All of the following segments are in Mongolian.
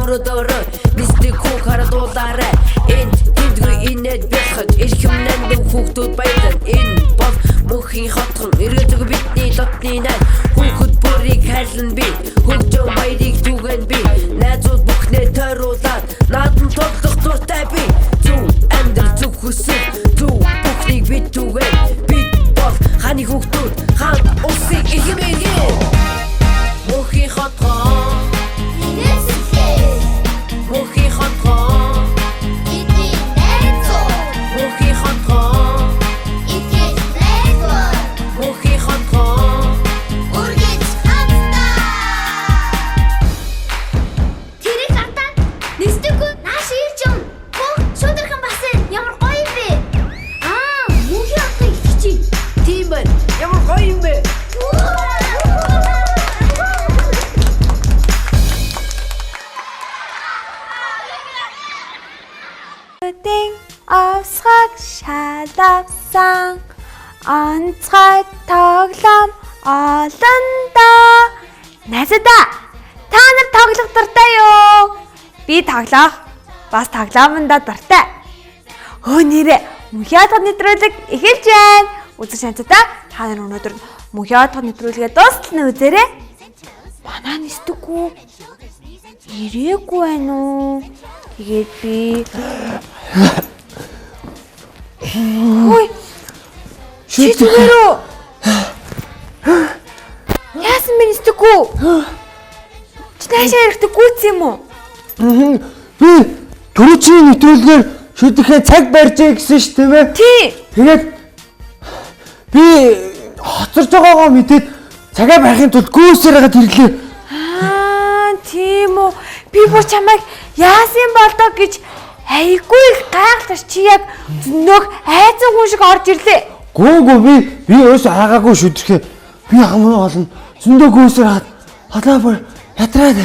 өрөөдөрөө бистик хүү харадуулаарай энд тэндгүй инээд бэлхэж эрхэмнэн хүүхдүүд баялан энэ бол мөнхийн хотхон эргээдэг бидний дотны найз хүүхэд бүрийг хайлан би хөгжөө баярыг түгэн би найзууд бүхнээ тойруулаад наадам тоглох дуртай би зүв амьдрал зүв хүсэл зүв бүхнийг бид түгэн бид бол ханы хүүхдүүд хаан улсыг ихэмээгээ мөнхийн хотхон мөнхийн хотхон бидний найзууд мөнхийн хотхон итгэж найзууд мөнхийн хотхон үргэж хамтдаа тэрийг хатаа нэстэггүй нааш ирж юм хөө шудархан басан ямар гоё юм бэ мөнхийн хотыг хичээ тийм байна ямар гоё юм бэ Дing авсгаг шалгасан онцгой тоглоом олондоо найзуудаа та нар тоглох дуртай юу? Би тоглох бас тоглоомондоо дуртай. Нэрээ мөнхийн хотын нэвтрүүлэг эхэлж байна. Үзэгч найзуудаа та нар өнөөдөр мөнхийн хотын нэвтрүүлгээ дуустал нь үзээрэй. Банаа нисдэггүй. Ирээгүй байна уу? Тэгээд би Хөөе. Чи зүгээр үү? Яасан бэ нэстэггүй? Чи наашаа ирэхдээ гүйц юм уу? Би түрүүчийн нэвтрүүлгээр шүдэхээ цаг барьжээ гэсэн ш тийм ээ. Тий. Тэгээд би хоцорж байгаагаа мэдээд цагаа барихын тулд гүйсээр хагаад ирлээ. Тийм үү. Би бүр чамайг яасан болдоо гэж айгүй их гайхалтай чи яг зөнөөх айцсан хүн шиг орж ирлээ. Гүү би өөс агаагүй шүдэхээ. Би хамгийн олон зөндөө гүйсээр хадаа бүр ятраад.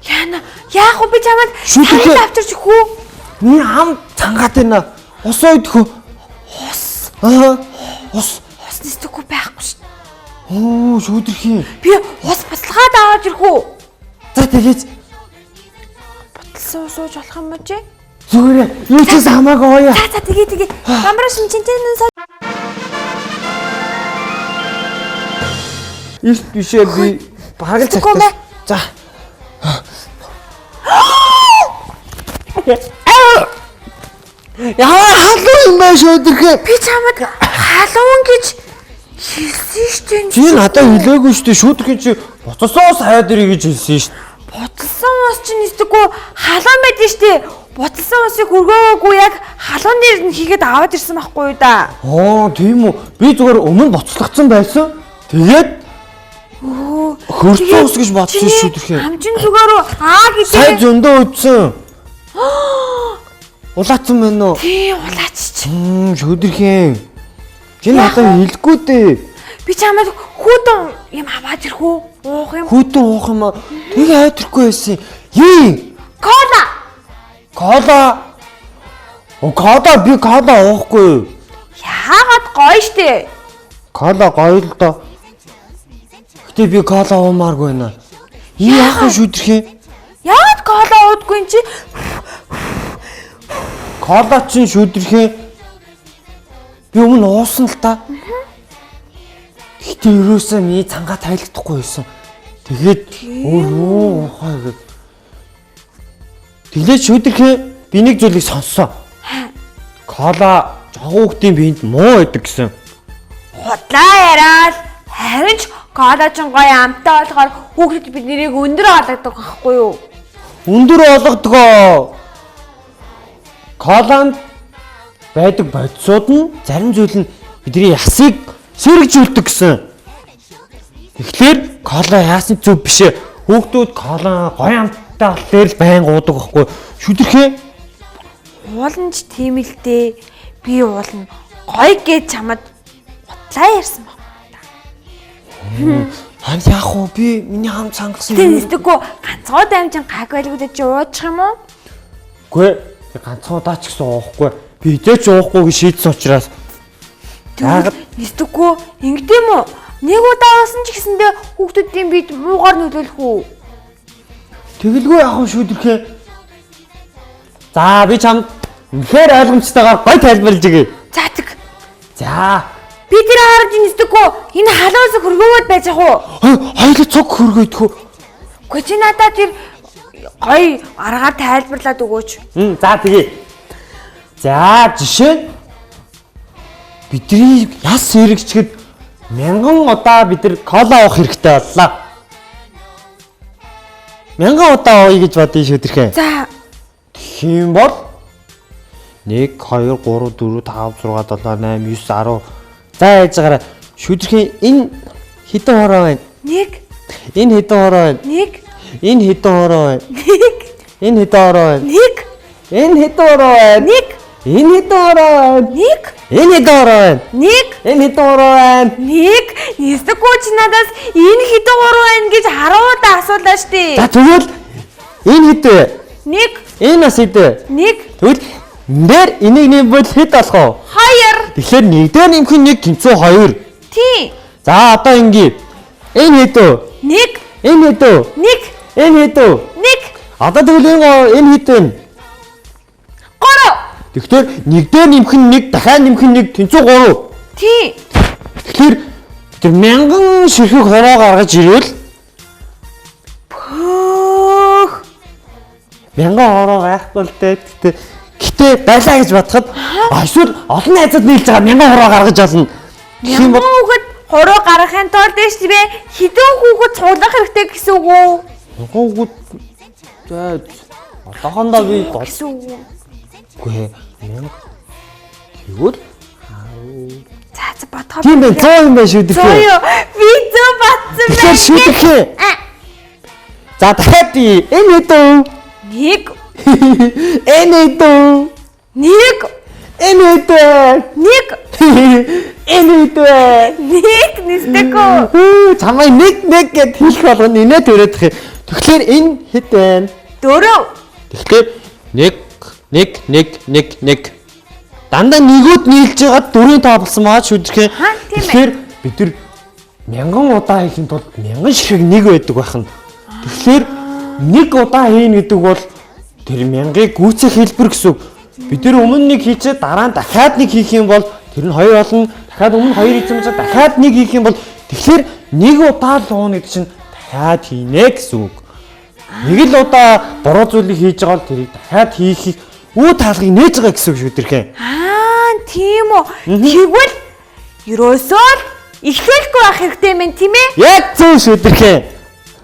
Яна яах вэ би чамайг Шүдэхээ. сайн авчирч өгөх үү? Миний ам цангаад байна. Ус ойдхөө. Ус. Ус. Ус нэстэггүй байхгүй шүү. Оо шүдэхээ. Би ус баталгаад аваад ирэх үү? За тэгээд Баталсан ус ууж болох юм уу чи? зүгээрээ юу ч хамаагүй оёо. За тэгээ. Гамбар шинчэнтэн сая. Ирт бишээ би багал Зүггүй цагтаа. За. Яа халуун юм байна шүдэхээ. Би чамд халуун гэж хэлсэн шүү дээ. Чи надад хэлээгүй шүү дээ. Шүдэхээ чи буцасоос хаяад ирэй гэж хэлсэн шүү дээ. Буталсан ус чинь нэстэггүй халуун байдэн шүү дээ. Буталсан усыг хөргөөгөө яг халуун дээр нь хийгээд аваад ирсэн байхгүй юу да. Тийм үү. Би зүгээр өмнө боцлогдсон байсан. Тэгээд хөрцөн ус гэж бодсон шүдэхээ. Хамчин зүгээр Сая гэдэг. зөндөө үдсэн. Улаацсан байна уу? Тийм улаачч. Шүдэхээ. Чи надад хэлэхгүй дээ. Би чамд хүүтэн юм аваад ирэх үү? Уух юм. Хүүтэн уух юм аа. Тэгээ айдрэхгүй байсан. Юу? Кола. Кола би кола уухгүй. Яагаад гоё штэ. Кола гоё л доо. Гэтэ би кола уумааргүй байна. Яах вэ шүдэхээ? Яагаад кола уудгүй юм чи? Кола чинь шүдэхээ. Би өмнө уусан л та. Гэтэ ерөөсөө миний цангаа тайлхдахгүй байсан. Тэгээд өө ухаа гэд. Тэгээд шүдэхээ би нэг зүйлийг сонссоо. Кола жагуу хүүхдийн биед муу байдаг гэсэн. Худлаа яриад харин ч кола ч гоё амттай болохоор хүүхдэд бид нэрийг өндөр олгодог байхгүй юу? Өндөр болгодгоо. Коланд байдаг бодисууд нь зарим зүйл нь бидний ясыг сэргэжүүлдэг гэсэн. Тэгэхээр кола яасан зүв бишээ. Хүүхдүүд кола гоё амттай болохоор л байн уудаг байхгүй. Шүдэхээ. Ууланч тийм л дээ. Би уулна гоё гэж чамд худлаа ярьсан баг. Хан яах вэ? Би миний хам цангасан Тэ нэстэггүй ганцгой дамжин гаг байлгуудад чи уучих юм уу? Үгүй ганцхан удаа ч гэсэн уухгүй. Би хизээч уухгүй гэж шийдсэн учраас. Яагаад Нэстэггүй ингэдэм үү? Нэг удаа уусан ч гэсэндээ хүүхдүүдийн бид муугаар нөлөөлөх үү? тэгэлгүй яах вэ шүдэхээ? За би чамд үнэхээр ойлгомжтойгоор гой тайлбарлаж өгье. За тэг. За. Би тэр харж нэстэггүй. Энэ халуус хөргөөд байж ах уу? Хоёул цог хөргөөдгөө. Гэхдээ чи надад тэр гой аргаар тайлбарлаад өгөөч. За тэгье. За жишээ нь бидний яс хэрэгчгэд 1000 удаа бид нар кола уух хэрэгтэй боллоо. 1000 удаа ууя гэж бодъё шүү тэрхээ. За. Тийм бол 1 2 3 4 5 6 7 8 9 10. За яаж байгаараа шүдэрхийн энэ хэдэн хороо байна? 1. Энэ хэдэн хороо байна? 1. Энэ хэдэн хороо байна? 1. Энэ хэдэн хороо байна? 1. Энэ хэдэн хороо байна? 1. Энэ хэдэн хороо байна? 1. Энэ хэдэн хороо байна? 1. Энэ хэдэн хороо байна? 1. Нэстэггүй чи надаас энэ хэдэн гурав байна гэж 10 удаа асуулаа штий. За тэгвэл энэ хэд вэ? 1. Энэ бас хэд вэ? 1. Тэгвэл энэ дээр энийг нэмбэл хэд болох вэ? 2. Тэгэхээр 1 дээр нэмэх нь 1 гинцүү 2. Тийм. За одоо ингэ. Энэ хэд вэ? 1. Энэ хэд вэ? 1. Энэ хэд вэ? 1. Одоо тэгвэл энэ хэд вэ? 3. Тэгэхээр 1 дээр нэмэх нь 1, дахиад нэмэх нь 1 тэнцүү 3. Тийм. Тэгэхээр тэр 1000 ширхэг хороо гаргаж ирвэл Пөөх. 1000 хороо байхгүй л дээ. Гэтэ байлаа гэж бодоход эсвэл олон найзууд нийлж байгаа 1000 хороо гаргаж олно. Гэх юм бол Хүүхэд хороо гаргахын тулд дэш би хэдэн хүүхэд цуглах хэрэгтэй гэсэн үг үү? гоо за одоохондоо би Гэсэн үг үү? бодгүй. Тэгвэл За бодхоо. тийм байх 100 юм байна шүү дээ. Зөө юу? Би зөө батсан Тэгэхээр шүтгэхээ. За дахиад энэ хэдөө 1. энэ хэдөө 1. энэ хэдөө 1. энэ хэдөө 1 нэстэггүй. чамай нэг гэд хэлэх болгоно инээ төрөөдөх юм. Тэгэхээр энэ хэд байна? 4. Тэгэхээр 1 дандаа нэгүүд нийлж байгаа 4 тоо болсон маа шүдэрхээ. Хаа, тийм ээ. Тэгэхээр бид нар 1000 удаа хийхин тулд 1000 ширхэг нэг байдаг байна. Тэгэхээр 1 удаа хийн гэдэг бол тэр 1000-ыг гүйцэх хэлбэр гэсэн үг. Бид нар өмнө нэг хийчээ дараа нь дахиад нэг хийх юм бол тэр нь 2 болно. Дахиад өмнө 2 хийсэн чинь дахиад нэг хийх юм бол тэгэхээр 1 удаа л ууна гэдэг чинь дахиад хийнэ гэсэн үг. Нэг л удаа буруу зүйлийг хийж байгаа бол тэрийг дахиад хийхийг үе таалгыг нээж байгаа гэсэн үг шүү тэрхээ. Тийм үү. Тэгвэл ерөөсөө л эхлүүлэхгүй байх хэрэгтэй юм тийм ээ? Яг зөв шүү тэрхээ.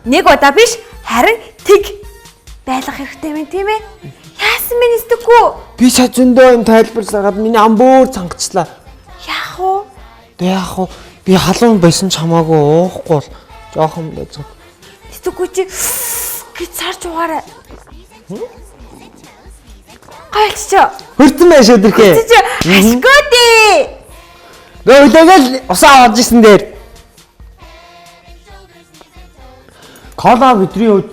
1 удаа биш харин тэг байлгах хэрэгтэй юм тийм ээ? Яасан бэ нэстэггүй? Би сая зөндөө юм тайлбарлаад миний амбуур цангачлаа. Яах вэ? Тэг яах вэ? Би халуун байсан ч хамаагүй уухгүй бол жоохон байж. Нэстэггүй чи гэж царж угаарай. Гайлчаа. Хөрцөн байх шүү тэрхээ. Чи ашгүй дээ. Гөлөөгөл усаа авч ирсэн дээр. Кола бидний хувьд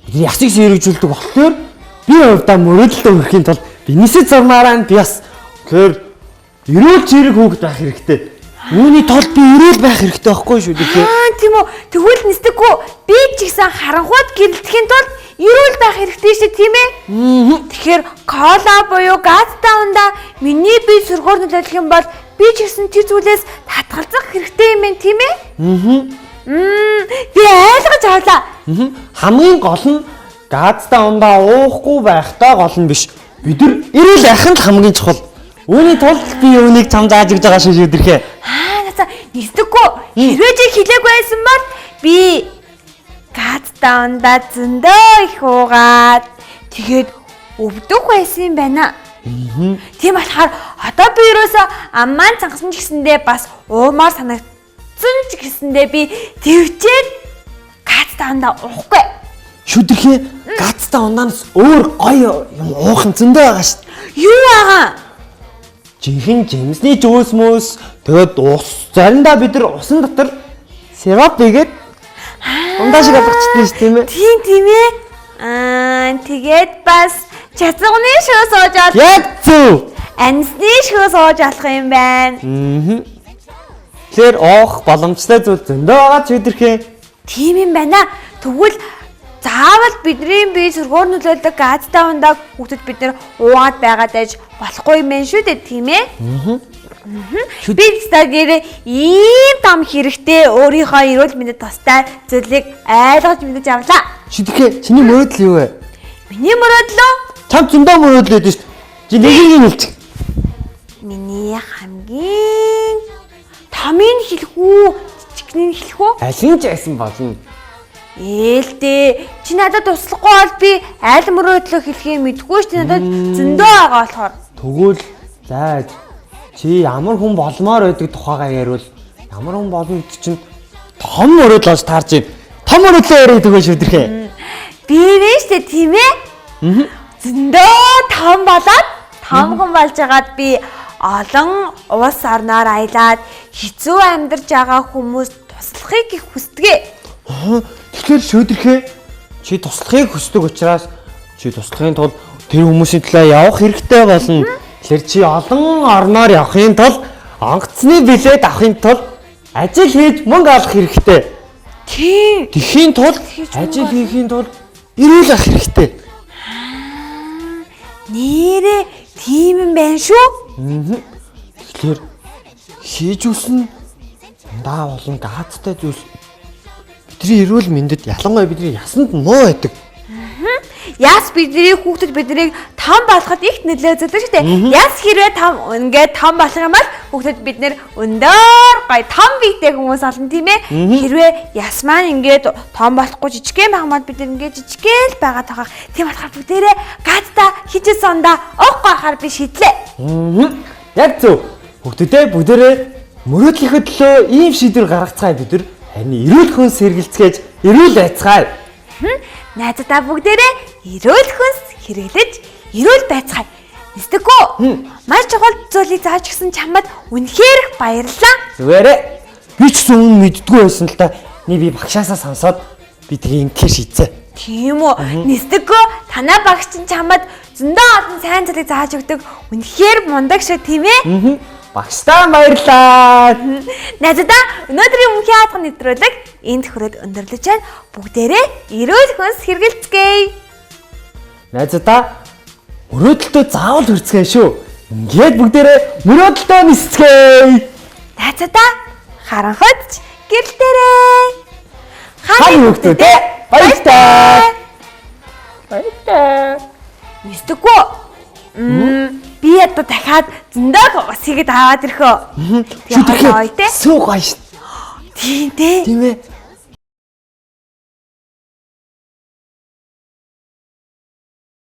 бидний ясыг сэргийлдэг болохоор би хувьдаа мөрөөдөлтөө өрхийн тулд бинийсээ зурмаараа би бас тэгэхээр эрүүл зэрэг хөөгд байх хэрэгтэй. Үүний тулд би эрүүл байх хэрэгтэй байхгүй шүү дээ. Тийм үү. Тэгвэл нэстэггүй би ч ихсэн харанхуйд гэрэлдэхийн тулд эрүүл байх хэрэгтэй шүү тийм ээ? Тэгэхээр кола буюу газтай ундаа миний бие сөргөөр нөлөөлөх юм бол би ч ихсэн тэр зүйлээс татгалзах хэрэгтэй юм байна тийм ээ? Би ойлгож авлаа. Хамгийн гол нь газтай ундаа уухгүй байхтай гол нь биш. Бид нар эрүүл байх нь хамгийн чухал. Үүний тулд би үүнийг чам зааж өгч байгаа шүү дээ. Нацаа нэстэггүй хэрвээ чи хэлээг байсан бол би газтай ундаа зөндөө их уугаад тэгээд өвдөх байсан юм байна. Тийм болохоор одоо би ерөөсө амmaan цангасан ч гэсэндээ бас уумаар санагдсан ч гэсэндээ би твчээд газтай ундаа уухгүй. Шүдэрхээ газтай ундаанаас өөр гоё юм уух нь зөндөө байгаа шүү дээ. Юу байгаа? Жинхэнэ жимсний жүүс мөс тэгээд ус заримдаа бид нар усан дотор сироп игээд ундаа шиг алгачдээ шүү тийм ээ. Тийм ээ. Тэгээд бас чацганы шөө сууж ал. Яг зөв. Амьсны шөө сууж алах юм байна. Тэгэхээр уух боломжтой зүйл зөндөө байгаа ч өдөрхөө. Тийм юм байна. Тэгвэл заавал бидний бие сургуур нөлөөлдөг газтай ундаг хүүхдэд бид нэр уугаад байгаад байж болохгүй юм байна шүү дээ, тийм ээ? Би стадиэр ийм том хэрэгтэй өөрийнхөө эрүүл мэндэд тустай зүйлийг ойлгож мэдэж авлаа. Шидрэхэ чиний мөрөөдөл юу вэ? Миний мөрөөдлөө Чам зөндөө мөрөөдөл өгдөө шүү. Чи нэгийг нь хэлчих. миний хамгийн томын хэлэх үү, жижигний хэлэх үү? Алин ч айсан болно. Ээлдээ чи надад туслахгүй бол би аль мөрөөдлөө хэлхээ мэдгүй ш. Надад зөндөө байгаа болохоор. Тэгвэл заа чи ямар хүн болмоор байдаг тухайгаа яриул. Ямар хүн болно гэдэг чинь том мөрөөдөл олж таарч байна. Том мөрөөдлөө яриад өгөө шүдрэхэ. Би нэ штэ тийм ээ? Зөндөө том болоод том хүн болж байгаад би олон улс орноор аялаад хэцүү амьдарч байгаа хүмүүст туслахыг их хүсдэгэ. Тэгэхээр шүдрэхэ чи туслахыг хүсдэг учраас чи туслахын тулд тэр хүмүүсийн төлөө явах хэрэгтэй болно. Тэгэхээр чи олон орноор явахын тулд онгоцны билет авахын тулд ажил хийж мөнгө олох хэрэгтэй. Тийм. Тэхийн тулд ажил хийхийн тулд эрүүл ах хэрэгтэй. Нэрээ тийм юм байна шүү. Тэгэхээр хийж үснэ даа болон гаацтай зүйл бидний эрүүл мэндэд ялангуяа бидний ясанд муу байдаг. Яс бидний хүүхдэд биднийг том болоход их нөлөө үзүүлдэг шүү дээ. Яс хэрвээ ингээд том болох юм бол хүүхдэд бид нэр өндөр гой том биетэй хүмүүс олно тийм ээ. Хэрвээ яс маань ингээд том болохгүй жижигхэн байх юм бол бид ингээд жижигхэн л байгаад байгаа. Тийм болохоор бүгдээрээ гадтай хижээс ондоо уухгүй хахаар би шийдлээ. Яг зөв. Хүүхдүүдээ бүгдээрээ мөрөөдлийнхөө төлөө ийм шийдвэр гаргацгаая бид нар. Харин эрүүл хүнс хэрэгэлцгээж эрүүл байцгаая. Найзуудаа бүгдээрээ эрүүл хүнс хэрэглэж эрүүл байцгаая. Нэстэггүй. Маш чухал зүйлийг зааж гисэн чамд үнэхээр баярлалаа. Зүгээрээ. Би ч зөв мэддгүй байсан л та. Би багшаасаа сонсоод би тэгээ ингэхээр шийдсэн. Тийм үү? Нэстэггүй. Танай багш чинь чамд зөндөө олон сайн зүйлийг зааж өгдөг. Үнэхээр мундаг шүү, тийм ээ? Багштаа баярлалаа. Найзуудаа өнөөдрийн өмнөхий хаалганы нэвтрүүлэг энд хүрээд өндөрлөж байна. Бүгдээрээ эрүүл хүнс хэрэгэлцгээе. Найзуудаа мөрөөдөлтөө заавал хүрцгээе шүү. Ингээд бүгдээрээ мөрөөдөлтөө нисцгээе. Найзуудаа харанхуйч гэрэлтээрээ. Хань хүүхдүүдээ баяртай. Баяртай. Мэдээгүй. Би ядуу дахиад зөндөө ус хийгээд аваад ирхөө. Шүдрэхэ. Сүү гоё шүү. Тийм дээ. Тийм ээ.